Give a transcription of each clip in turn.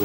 Et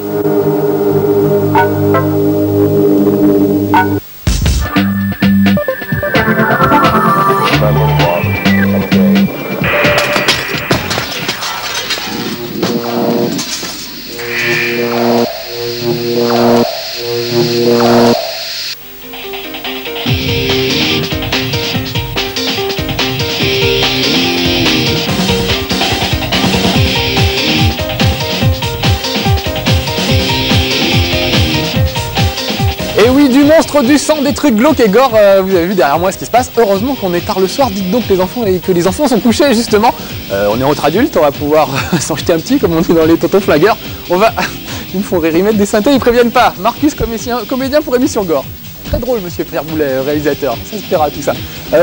oui, du monstre, du sang, des trucs glauques et gore, vous avez vu derrière moi ce qui se passe. Heureusement qu'on est tard le soir, dites donc les enfants, et que les enfants sont couchés justement. On est entre adultes, on va pouvoir s'en jeter un petit, comme on dit dans les tontons flingueurs. On va... Ils me font rire, ils mettent des synthés, ils préviennent pas. Marcus, comédien pour émission gore. Très drôle, monsieur Pierre Boulet, réalisateur, ça se plaira tout ça.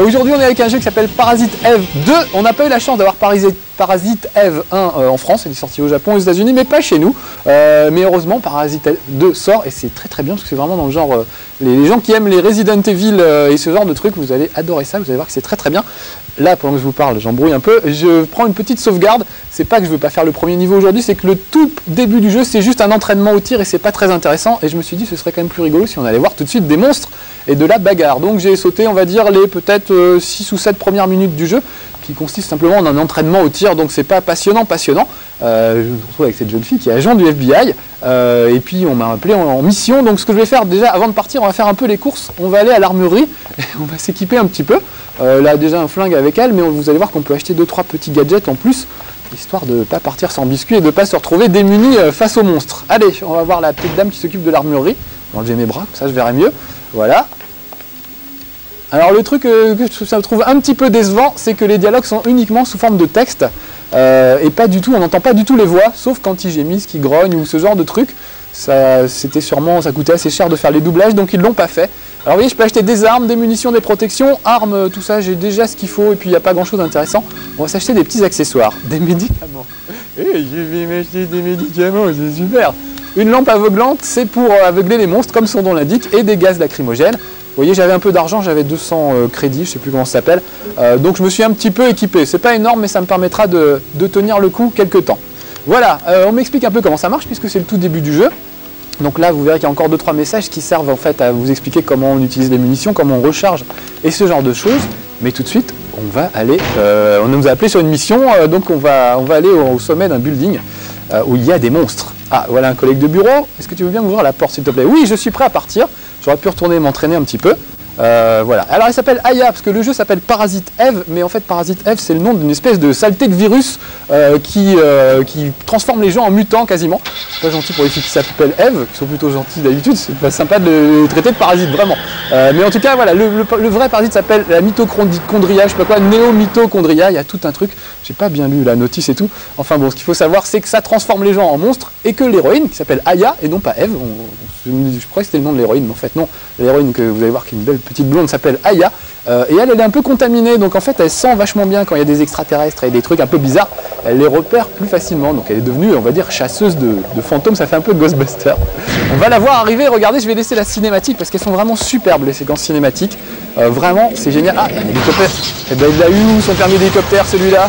Aujourd'hui, on est avec un jeu qui s'appelle Parasite Eve 2. On n'a pas eu la chance d'avoir Parasite Eve 1 en France, il est sorti au Japon, aux États-Unis, mais pas chez nous. Mais heureusement, Parasite Eve 2 sort et c'est très très bien parce que c'est vraiment dans le genre. Les gens qui aiment les Resident Evil et ce genre de trucs, vous allez adorer ça, vous allez voir que c'est très très bien. Là, pendant que je vous parle, j'embrouille un peu, je prends une petite sauvegarde. C'est pas que je veux pas faire le premier niveau aujourd'hui, c'est que le tout début du jeu, c'est juste un entraînement au tir et c'est pas très intéressant. Et je me suis dit, ce serait quand même plus rigolo si on allait voir tout de suite des monstres et de la bagarre. Donc j'ai sauté, on va dire, les peut-être 6 ou 7 premières minutes du jeu, qui consiste simplement en un entraînement au tir, donc c'est pas passionnant. Je me retrouve avec cette jeune fille qui est agent du FBI, et puis on m'a appelé en mission, donc ce que je vais faire déjà, avant de partir, on va faire un peu les courses, on va aller à l'armurerie, et on va s'équiper un petit peu. Là déjà un flingue avec elle, mais vous allez voir qu'on peut acheter 2-3 petits gadgets en plus, histoire de ne pas partir sans biscuit et de ne pas se retrouver démunis face aux monstres. Allez, on va voir la petite dame qui s'occupe de l'armurerie, je vais enlever mes bras, comme ça je verrai mieux, voilà. Alors le truc que je trouve un petit peu décevant, c'est que les dialogues sont uniquement sous forme de texte, et pas du tout, on n'entend pas du tout les voix, sauf quand ils gémissent, qu'ils grognent ou ce genre de trucs. Ça coûtait assez cher de faire les doublages, donc ils l'ont pas fait. Alors vous voyez, je peux acheter des armes, des munitions, des protections, armes, tout ça, j'ai déjà ce qu'il faut, et puis il n'y a pas grand chose d'intéressant. On va s'acheter des petits accessoires, des médicaments. Je vais m'acheter des médicaments, c'est super. Une lampe aveuglante, c'est pour aveugler les monstres, comme son nom l'indique, et des gaz lacrymogènes. Vous voyez, j'avais un peu d'argent, j'avais 200 crédits, je sais plus comment ça s'appelle, donc je me suis un petit peu équipé. C'est pas énorme, mais ça me permettra de tenir le coup quelques temps. Voilà, on m'explique un peu comment ça marche, puisque c'est le tout début du jeu. Donc là, vous verrez qu'il y a encore 2-3 messages qui servent en fait à vous expliquer comment on utilise les munitions, comment on recharge, et ce genre de choses. Mais tout de suite, on va aller, on nous a appelé sur une mission, donc on va aller au sommet d'un building où il y a des monstres. Ah, voilà un collègue de bureau, est-ce que tu veux bien m'ouvrir la porte s'il te plaît? Oui, je suis prêt à partir. J'aurais pu retourner m'entraîner un petit peu. Voilà. Alors il s'appelle Aya, parce que le jeu s'appelle Parasite Eve, mais en fait Parasite Eve c'est le nom d'une espèce de saleté de virus qui transforme les gens en mutants quasiment. C'est pas gentil pour les filles qui s'appellent Eve, qui sont plutôt gentilles d'habitude, c'est pas sympa de les traiter de parasites vraiment. Mais en tout cas voilà, le vrai parasite s'appelle la mitochondria, je sais pas quoi, néomitochondria, il y a tout un truc, j'ai pas bien lu la notice et tout. Enfin bon, ce qu'il faut savoir c'est que ça transforme les gens en monstres et que l'héroïne qui s'appelle Aya et non pas Eve, je crois que c'était le nom de l'héroïne, mais en fait non, l'héroïne que vous allez voir qui est une belle petite blonde s'appelle Aya, et elle est un peu contaminée, donc en fait elle sent vachement bien quand il y a des extraterrestres et des trucs un peu bizarres, elle les repère plus facilement, donc elle est devenue, on va dire, chasseuse de fantômes, ça fait un peu Ghostbuster. On va la voir arriver, regardez, je vais laisser la cinématique parce qu'elles sont vraiment superbes les séquences cinématiques, vraiment c'est génial. Ah, il y a un hélicoptère, et ben il a eu son permis d'hélicoptère celui-là.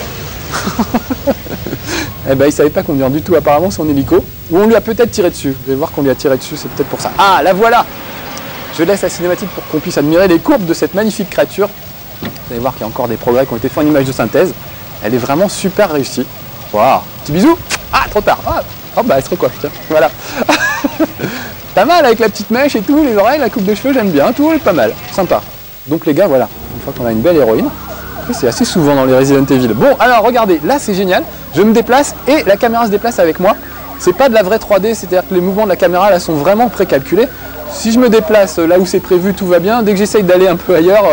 Eh ben il savait pas conduire du tout apparemment son hélico, ou on lui a peut-être tiré dessus, vous allez voir qu'on lui a tiré dessus, c'est peut-être pour ça. Ah, la voilà. Je laisse la cinématique pour qu'on puisse admirer les courbes de cette magnifique créature. Vous allez voir qu'il y a encore des progrès qui ont été faits en image de synthèse. Elle est vraiment super réussie. Waouh, petit bisou. Ah, trop tard. Ah, oh, bah elle se recoiffe, tiens, voilà. Pas mal avec la petite mèche et tout, les oreilles, la coupe de cheveux, j'aime bien, tout est pas mal, sympa. Donc les gars, voilà, une fois qu'on a une belle héroïne, c'est assez souvent dans les Resident Evil. Bon, alors regardez, là c'est génial, je me déplace et la caméra se déplace avec moi. C'est pas de la vraie 3D, c'est-à-dire que les mouvements de la caméra là sont vraiment précalculés. Si je me déplace là où c'est prévu, tout va bien. Dès que j'essaye d'aller un peu ailleurs,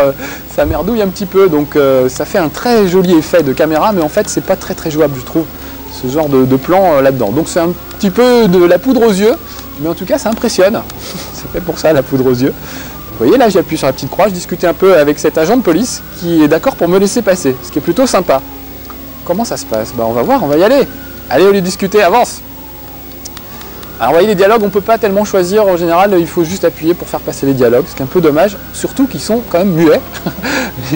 ça merdouille un petit peu. Donc ça fait un très joli effet de caméra, mais en fait c'est pas très très jouable, je trouve, ce genre de plan là-dedans. Donc c'est un petit peu de la poudre aux yeux, mais en tout cas ça impressionne. C'est fait pour ça, la poudre aux yeux. Vous voyez, là j'appuie sur la petite croix, je discutais un peu avec cet agent de police qui est d'accord pour me laisser passer, ce qui est plutôt sympa. Comment ça se passe? Bah on va voir, on va y aller. Allez, au lieu de discuter, avance. Alors vous voyez, les dialogues, on ne peut pas tellement choisir, en général il faut juste appuyer pour faire passer les dialogues, ce qui est un peu dommage, surtout qu'ils sont quand même muets.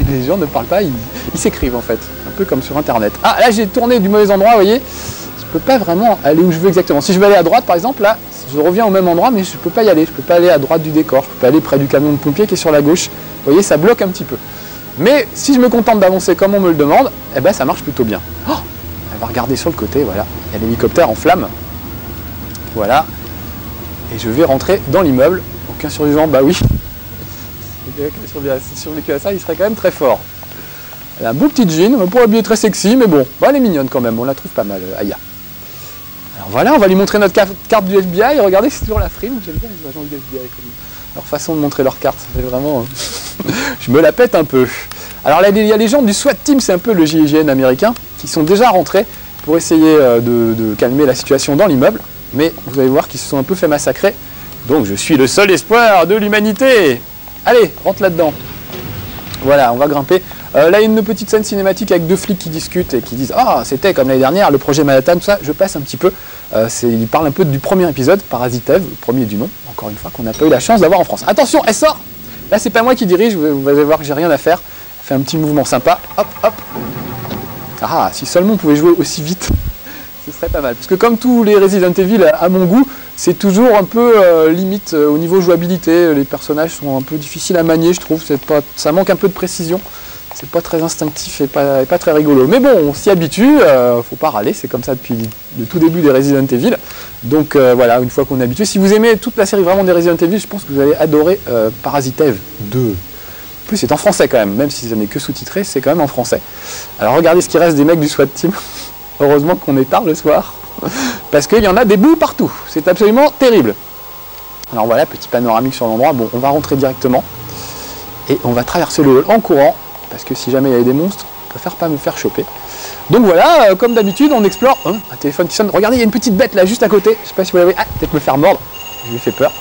Les gens ne parlent pas, ils s'écrivent en fait, un peu comme sur internet. Ah, là j'ai tourné du mauvais endroit, vous voyez, peux pas vraiment aller où je veux exactement. Si je veux aller à droite par exemple, là, je reviens au même endroit, mais je peux pas y aller. Je peux pas aller à droite du décor, je peux pas aller près du camion de pompier qui est sur la gauche. Vous voyez, ça bloque un petit peu. Mais si je me contente d'avancer comme on me le demande, eh ben ça marche plutôt bien. Oh, elle va regarder sur le côté, voilà. Il y a l'hélicoptère en flammes. Voilà. Et je vais rentrer dans l'immeuble. Aucun survivant, bah oui. Si survécu à ça, il serait quand même très fort. Elle a un beau petit jean, on pourrait habiller très sexy, mais bon, bah, elle est mignonne quand même, on la trouve pas mal, Aya. Alors voilà, on va lui montrer notre carte du FBI, regardez, c'est toujours la frime, j'aime bien les agents du FBI, comme leur façon de montrer leur carte, c'est vraiment... je me la pète un peu. Alors là, il y a les gens du SWAT Team, c'est un peu le GIGN américain, qui sont déjà rentrés pour essayer de calmer la situation dans l'immeuble, mais vous allez voir qu'ils se sont un peu fait massacrer, donc je suis le seul espoir de l'humanité. Allez, rentre là-dedans. Voilà, on va grimper. Là, il y a une petite scène cinématique avec deux flics qui discutent et qui disent « Ah, c'était comme l'année dernière, le projet Manhattan, tout ça. » Je passe un petit peu. Ils parlent un peu du premier épisode, Parasite Eve, le premier du nom, encore une fois, qu'on n'a pas eu la chance d'avoir en France. Attention, elle sort. Là, c'est pas moi qui dirige, vous allez voir que j'ai rien à faire. Elle fait un petit mouvement sympa. Hop, hop. Ah, si seulement on pouvait jouer aussi vite, ce serait pas mal. Parce que comme tous les Resident Evil, à mon goût, c'est toujours un peu limite au niveau jouabilité. Les personnages sont un peu difficiles à manier, je trouve. Ça manque un peu de précision. C'est pas très instinctif et pas très rigolo. Mais bon, on s'y habitue, faut pas râler, c'est comme ça depuis le tout début des Resident Evil. Donc voilà, une fois qu'on est habitué. Si vous aimez toute la série vraiment des Resident Evil, je pense que vous allez adorer Parasite Eve 2. En plus, c'est en français quand même si ça n'est que sous-titré, c'est quand même en français. Alors regardez ce qui reste des mecs du SWAT Team. Heureusement qu'on est tard le soir, parce qu'il y en a des bouts partout. C'est absolument terrible. Alors voilà, petit panoramique sur l'endroit. Bon, on va rentrer directement et on va traverser le hall en courant. Parce que si jamais il y avait des monstres, je préfère pas me faire choper. Donc voilà, comme d'habitude, on explore. Un téléphone qui sonne. Regardez, il y a une petite bête là, juste à côté. Je sais pas si vous la voyez. Ah, peut-être me faire mordre. Je lui ai fait peur.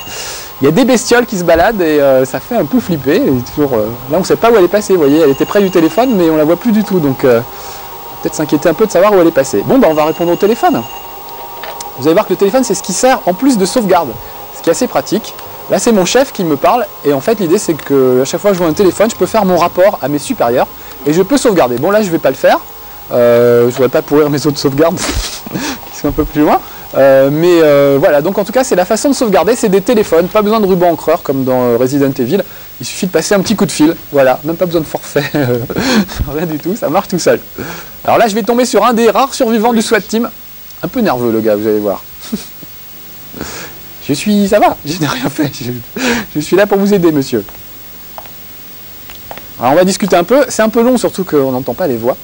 Il y a des bestioles qui se baladent et ça fait un peu flipper. Et toujours, là, on ne sait pas où elle est passée. Vous voyez, elle était près du téléphone, mais on la voit plus du tout. Donc, peut-être s'inquiéter un peu de savoir où elle est passée. Bon, bah, on va répondre au téléphone. Vous allez voir que le téléphone, c'est ce qui sert en plus de sauvegarde. Ce qui est assez pratique. Là, c'est mon chef qui me parle, et en fait, l'idée, c'est que à chaque fois que je vois un téléphone, je peux faire mon rapport à mes supérieurs, et je peux sauvegarder. Bon, là, je vais pas le faire, je ne voudrais pas pourrir mes autres sauvegardes, qui sont un peu plus loin, mais voilà, donc en tout cas, c'est la façon de sauvegarder, c'est des téléphones, pas besoin de ruban encreur, comme dans Resident Evil, il suffit de passer un petit coup de fil, voilà, même pas besoin de forfait, rien du tout, ça marche tout seul. Alors là, je vais tomber sur un des rares survivants du SWAT Team, un peu nerveux, le gars, vous allez voir. Ça va, je n'ai rien fait, je suis là pour vous aider, monsieur. Alors on va discuter un peu, c'est un peu long, surtout qu'on n'entend pas les voix.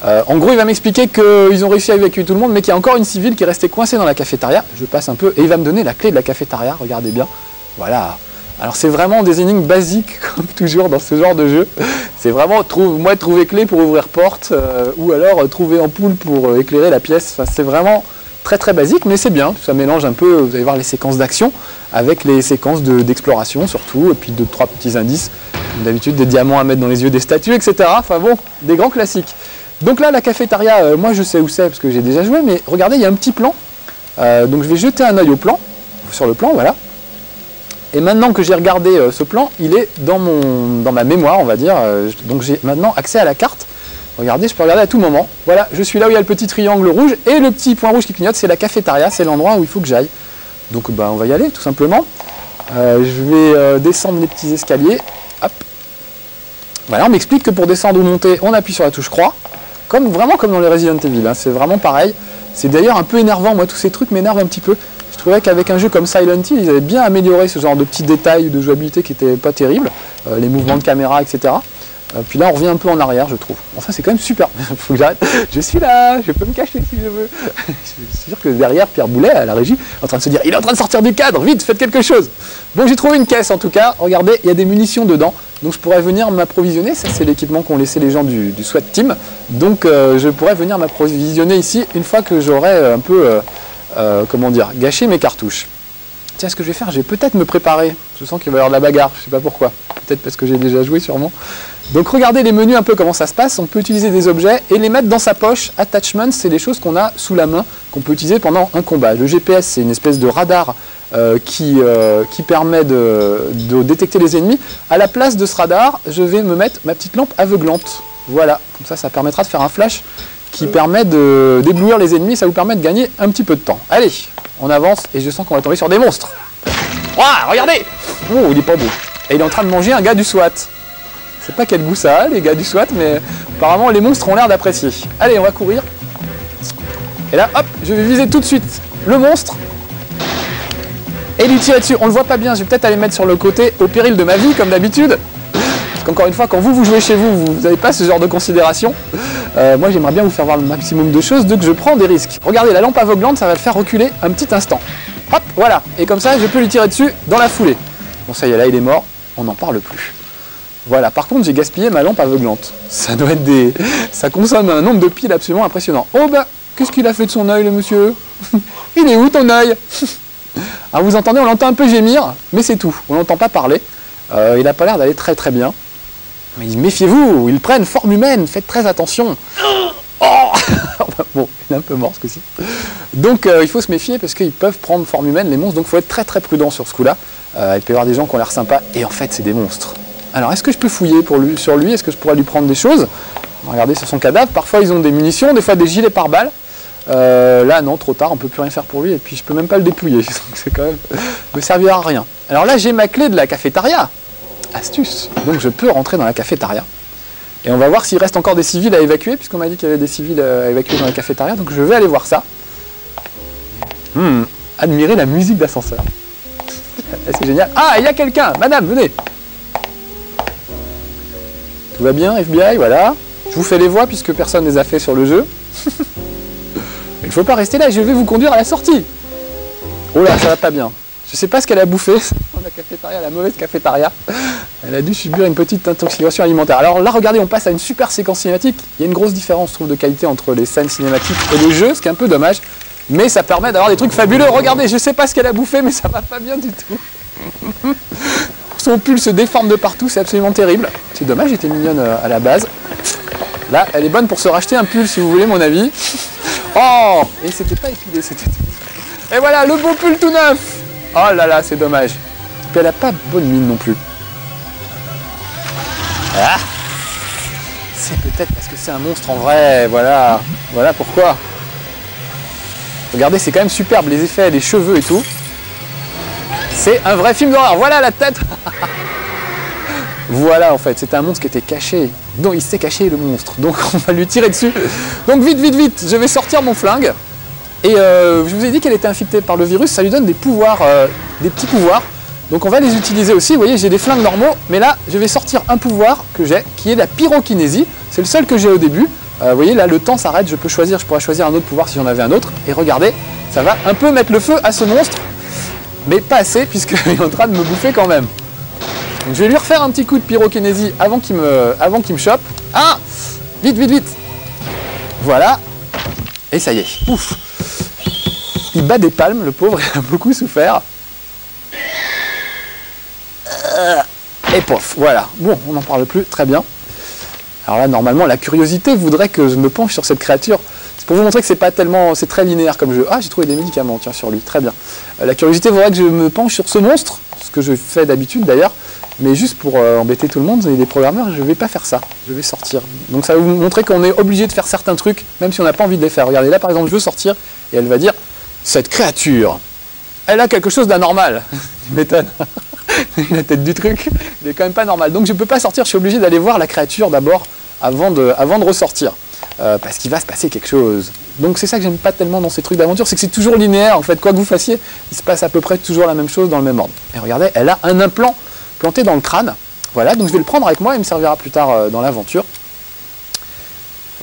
En gros, il va m'expliquer qu'ils ont réussi à évacuer tout le monde, mais qu'il y a encore une civile qui est restée coincée dans la cafétéria. Je passe un peu, et il va me donner la clé de la cafétéria, regardez bien. Voilà. Alors c'est vraiment des énigmes basiques, comme toujours dans ce genre de jeu. C'est vraiment, trouver clé pour ouvrir porte, ou alors trouver ampoule pour éclairer la pièce. Enfin, c'est vraiment... très basique, mais c'est bien, ça mélange un peu, vous allez voir les séquences d'action avec les séquences d'exploration surtout, et puis 2-3 petits indices, comme d'habitude des diamants à mettre dans les yeux des statues, etc. Enfin bon, des grands classiques. Donc là, la cafétéria, moi je sais où c'est parce que j'ai déjà joué, mais regardez, il y a un petit plan, donc je vais jeter un œil au plan, sur le plan, voilà. Et maintenant que j'ai regardé ce plan, il est dans ma mémoire, on va dire, donc j'ai maintenant accès à la carte. Regardez, je peux regarder à tout moment. Voilà, je suis là où il y a le petit triangle rouge et le petit point rouge qui clignote, c'est la cafétéria, c'est l'endroit où il faut que j'aille. Donc bah, on va y aller, tout simplement. Je vais descendre les petits escaliers. Hop. Voilà, on m'explique que pour descendre ou monter, on appuie sur la touche croix. Vraiment comme dans les Resident Evil, hein, c'est vraiment pareil. C'est d'ailleurs un peu énervant, moi tous ces trucs m'énervent un petit peu. Je trouvais qu'avec un jeu comme Silent Hill, ils avaient bien amélioré ce genre de petits détails de jouabilité qui n'étaient pas terribles. Les mouvements de caméra, etc. Puis là, on revient un peu en arrière, je trouve. Enfin, c'est quand même super. Faut que j'arrête. Je suis là, je peux me cacher si je veux. Je suis sûr que derrière, Pierre Boulet, à la régie, est en train de se dire « Il est en train de sortir du cadre, vite, faites quelque chose !» Bon, j'ai trouvé une caisse en tout cas. Regardez, il y a des munitions dedans. Donc, je pourrais venir m'approvisionner. Ça, c'est l'équipement qu'ont laissé les gens du SWAT Team. Donc, je pourrais venir m'approvisionner ici une fois que j'aurai un peu, comment dire, gâché mes cartouches. Tiens, ce que je vais faire, je vais peut-être me préparer. Je sens qu'il va y avoir de la bagarre, je ne sais pas pourquoi. Peut-être parce que j'ai déjà joué sûrement. Donc regardez les menus un peu comment ça se passe. On peut utiliser des objets et les mettre dans sa poche. Attachments, c'est les choses qu'on a sous la main, qu'on peut utiliser pendant un combat. Le GPS, c'est une espèce de radar qui permet de détecter les ennemis. À la place de ce radar, je vais me mettre ma petite lampe aveuglante. Voilà, comme ça, ça permettra de faire un flash qui permet d'éblouir les ennemis, ça vous permet de gagner un petit peu de temps. Allez, on avance et je sens qu'on va tomber sur des monstres. Ouah, regardez! Oh, il est pas beau. Et il est en train de manger un gars du SWAT. Je sais pas quel goût ça a, les gars du SWAT, mais apparemment les monstres ont l'air d'apprécier. Allez, on va courir. Et là, hop, je vais viser tout de suite le monstre. Et lui tirer dessus. On le voit pas bien, je vais peut-être aller mettre sur le côté au péril de ma vie, comme d'habitude. Parce qu'encore une fois, quand vous jouez chez vous, vous n'avez pas ce genre de considération. Moi, j'aimerais bien vous faire voir le maximum de choses, donc je prends des risques. Regardez, la lampe aveuglante, ça va le faire reculer un petit instant. Hop, voilà. Et comme ça, je peux lui tirer dessus dans la foulée. Bon, ça y est, là, il est mort. On n'en parle plus. Voilà. Par contre, j'ai gaspillé ma lampe aveuglante. Ça doit être des... Ça consomme un nombre de piles absolument impressionnant. Oh, bah, qu'est-ce qu'il a fait de son œil, le monsieur? Il est où, ton œil? Alors, vous entendez, on l'entend un peu gémir, mais c'est tout. On l'entend pas parler. Il n'a pas l'air d'aller très très bien. Mais méfiez-vous, ils prennent forme humaine, faites très attention. Oh bon, il est un peu mort ce coup-ci. Donc il faut se méfier parce qu'ils peuvent prendre forme humaine, les monstres, donc il faut être très très prudent sur ce coup-là. Il peut y avoir des gens qui ont l'air sympas, et en fait c'est des monstres. Alors est-ce que je peux fouiller sur lui? Est-ce que je pourrais lui prendre des choses? Regardez sur son cadavre, parfois ils ont des munitions, des fois des gilets pare-balles. Là non, trop tard, on peut plus rien faire pour lui, et puis je peux même pas le dépouiller, donc c'est quand même... me servira à rien. Alors là j'ai ma clé de la cafétéria. Astuce. Donc je peux rentrer dans la cafétéria. Et on va voir s'il reste encore des civils à évacuer, puisqu'on m'a dit qu'il y avait des civils à évacuer dans la cafétéria, donc je vais aller voir ça. Admirer la musique d'ascenseur. C'est génial. Ah, il y a quelqu'un! Madame, venez! Tout va bien, FBI, voilà. Je vous fais les voix, puisque personne ne les a fait sur le jeu. Il ne faut pas rester là, je vais vous conduire à la sortie. Oh là, ça va pas bien. Je sais pas ce qu'elle a bouffé. La cafétéria, la mauvaise cafétéria. Elle a dû subir une petite intoxication alimentaire. Alors là, regardez, on passe à une super séquence cinématique. Il y a une grosse différence, je trouve, de qualité entre les scènes cinématiques et le jeu, ce qui est un peu dommage. Mais ça permet d'avoir des trucs fabuleux. Regardez, je sais pas ce qu'elle a bouffé, mais ça va pas bien du tout. Son pull se déforme de partout, c'est absolument terrible. C'est dommage, j'étais mignonne à la base. Là, elle est bonne pour se racheter un pull, si vous voulez, mon avis. Oh! Et c'était pas épilé, c'était... Et voilà, le beau pull tout neuf! Oh là là, c'est dommage. Puis elle a pas bonne mine non plus. Ah, c'est peut-être parce que c'est un monstre en vrai, voilà. Voilà pourquoi. Regardez, c'est quand même superbe, les effets, les cheveux et tout. C'est un vrai film d'horreur. Voilà la tête. Voilà, en fait, c'était un monstre qui était caché. Donc il s'est caché, le monstre. Donc on va lui tirer dessus. Donc vite, vite, vite, je vais sortir mon flingue. Et je vous ai dit qu'elle était infectée par le virus, ça lui donne des pouvoirs, des petits pouvoirs. Donc on va les utiliser aussi. Vous voyez, j'ai des flingues normaux, mais là, je vais sortir un pouvoir que j'ai, qui est la pyrokinésie. C'est le seul que j'ai au début. Vous voyez, là, le temps s'arrête, je pourrais choisir un autre pouvoir si j'en avais un autre. Et regardez, ça va un peu mettre le feu à ce monstre, mais pas assez, puisqu'il est en train de me bouffer quand même. Donc je vais lui refaire un petit coup de pyrokinésie avant qu'il me chope. Ah! Vite, vite, vite! Voilà. Et ça y est. Ouf! Il bat des palmes, le pauvre, il a beaucoup souffert. Et pof, voilà. Bon, on n'en parle plus, très bien. Alors là, normalement, la curiosité voudrait que je me penche sur cette créature. C'est pour vous montrer que c'est pas tellement... C'est très linéaire comme jeu. Ah, j'ai trouvé des médicaments, tiens, sur lui, très bien. La curiosité voudrait que je me penche sur ce monstre, ce que je fais d'habitude d'ailleurs, mais juste pour embêter tout le monde et les programmeurs, je vais pas faire ça. Je vais sortir. Donc ça va vous montrer qu'on est obligé de faire certains trucs, même si on n'a pas envie de les faire. Regardez, là, par exemple, je veux sortir, et elle va dire... Cette créature, elle a quelque chose d'anormal. Tu m'étonnes. La tête du truc, il est quand même pas normal. Donc je ne peux pas sortir, je suis obligé d'aller voir la créature d'abord avant de ressortir. Parce qu'il va se passer quelque chose. Donc c'est ça que j'aime pas tellement dans ces trucs d'aventure, c'est que c'est toujours linéaire. En fait, quoi que vous fassiez, il se passe à peu près toujours la même chose dans le même ordre. Et regardez, elle a un implant planté dans le crâne. Voilà, donc je vais le prendre avec moi, il me servira plus tard dans l'aventure.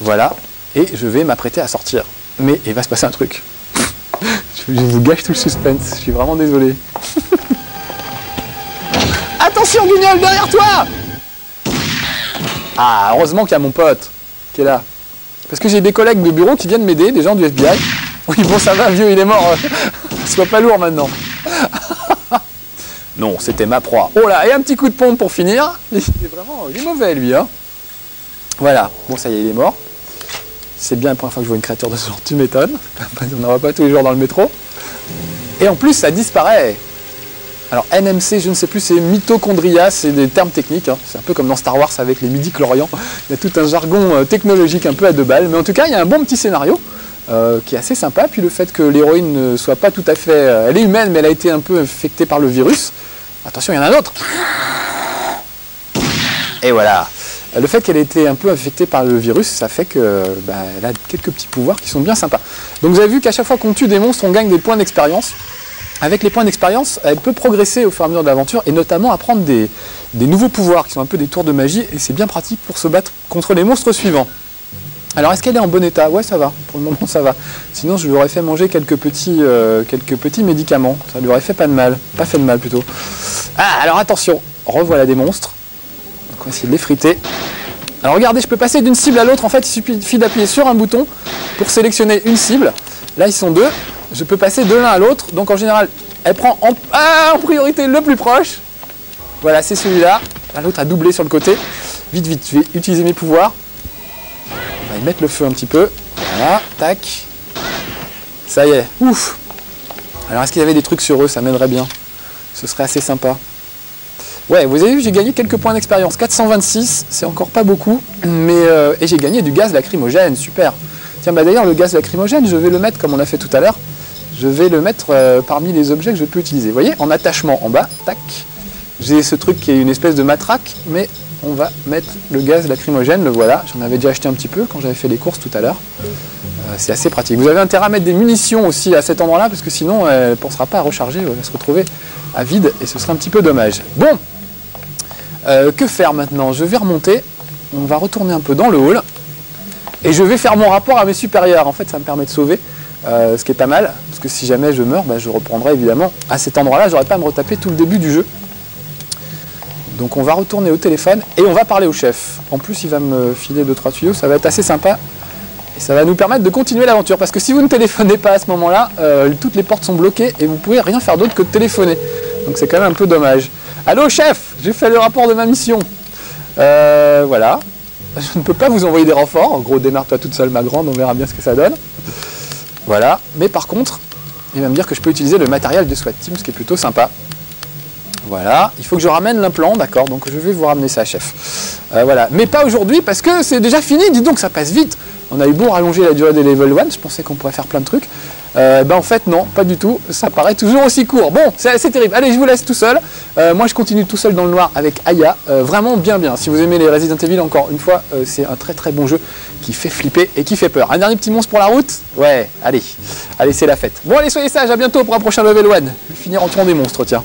Voilà, et je vais m'apprêter à sortir. Mais il va se passer un truc. Je vous gâche tout le suspense, je suis vraiment désolé. Attention, Guignol, derrière toi! Ah, heureusement qu'il y a mon pote qui est là. Parce que j'ai des collègues de bureau qui viennent m'aider, des gens du FBI. Oui, bon, ça va, vieux, il est mort. Sois pas lourd maintenant. Non, c'était ma proie. Oh là, et un petit coup de pompe pour finir. Il est mauvais, lui, hein. Voilà, bon, ça y est, il est mort. C'est bien la première fois que je vois une créature de ce genre, tu m'étonnes. On n'en voit pas tous les jours dans le métro. Et en plus, ça disparaît. Alors NMC, je ne sais plus, c'est mitochondria, c'est des termes techniques, hein. C'est un peu comme dans Star Wars avec les midi-chlorians. Il y a tout un jargon technologique un peu à deux balles, mais en tout cas il y a un bon petit scénario qui est assez sympa. Puis le fait que l'héroïne ne soit pas tout à fait... elle est humaine, mais elle a été un peu infectée par le virus. Attention, il y en a un autre. Et voilà. Le fait qu'elle ait été un peu infectée par le virus, ça fait qu'elle a quelques petits pouvoirs qui sont bien sympas. Donc vous avez vu qu'à chaque fois qu'on tue des monstres, on gagne des points d'expérience. Avec les points d'expérience, elle peut progresser au fur et à mesure de l'aventure et notamment apprendre des nouveaux pouvoirs qui sont un peu des tours de magie et c'est bien pratique pour se battre contre les monstres suivants. Alors est-ce qu'elle est en bon état? Ouais, ça va, pour le moment ça va. Sinon je lui aurais fait manger quelques petits médicaments, ça lui aurait fait pas de mal, pas fait de mal plutôt. Ah, alors attention, revoilà des monstres. Donc on va essayer de les friter. Alors regardez, je peux passer d'une cible à l'autre, en fait il suffit d'appuyer sur un bouton pour sélectionner une cible. Là ils sont deux. Je peux passer de l'un à l'autre, donc en général, elle prend en priorité le plus proche. Voilà, c'est celui-là. L'autre a doublé sur le côté. Vite, vite, je vais utiliser mes pouvoirs. On va y mettre le feu un petit peu. Voilà, tac. Ça y est, ouf. Alors, est-ce qu'il y avait des trucs sur eux? Ça m'aiderait bien. Ce serait assez sympa. Ouais, vous avez vu, j'ai gagné quelques points d'expérience. 426, c'est encore pas beaucoup. Mais et j'ai gagné du gaz lacrymogène, super. Tiens, d'ailleurs, le gaz lacrymogène, je vais le mettre, comme on l'a fait tout à l'heure, je vais le mettre parmi les objets que je peux utiliser. Vous voyez, en attachement en bas, tac, j'ai ce truc qui est une espèce de matraque, mais on va mettre le gaz lacrymogène, le voilà. J'en avais déjà acheté un petit peu quand j'avais fait les courses tout à l'heure. C'est assez pratique. Vous avez intérêt à mettre des munitions aussi à cet endroit-là, parce que sinon, elle ne pensera pas à recharger, elle va se retrouver à vide, et ce serait un petit peu dommage. Bon, que faire maintenant? Je vais remonter, on va retourner un peu dans le hall, et je vais faire mon rapport à mes supérieurs. En fait, ça me permet de sauver. Ce qui est pas mal, parce que si jamais je meurs, je reprendrai évidemment à cet endroit-là, j'aurais pas à me retaper tout le début du jeu. Donc on va retourner au téléphone et on va parler au chef. En plus, il va me filer 2-3 tuyaux, ça va être assez sympa. Et ça va nous permettre de continuer l'aventure, parce que si vous ne téléphonez pas à ce moment-là, toutes les portes sont bloquées et vous pouvez rien faire d'autre que de téléphoner. Donc c'est quand même un peu dommage. Allô chef, j'ai fait le rapport de ma mission. Voilà. Je ne peux pas vous envoyer des renforts. En gros, démarre-toi toute seule ma grande, on verra bien ce que ça donne. Voilà, mais par contre, il va me dire que je peux utiliser le matériel de SWAT Team, ce qui est plutôt sympa. Voilà, il faut que je ramène l'implant, d'accord, donc je vais vous ramener ça, chef. Voilà, mais pas aujourd'hui, parce que c'est déjà fini, dis donc, ça passe vite. On a eu beau rallonger la durée des level 1, je pensais qu'on pourrait faire plein de trucs. En fait, non, pas du tout, ça paraît toujours aussi court. Bon, c'est terrible, allez, je vous laisse tout seul. Moi, je continue tout seul dans le noir avec Aya, vraiment bien. Si vous aimez les Resident Evil, encore une fois, c'est un très très bon jeu qui fait flipper et qui fait peur. Un dernier petit monstre pour la route? Ouais, allez, c'est la fête. Bon, allez, soyez sages, à bientôt pour un prochain level 1. Je vais finir en tuant des monstres, tiens.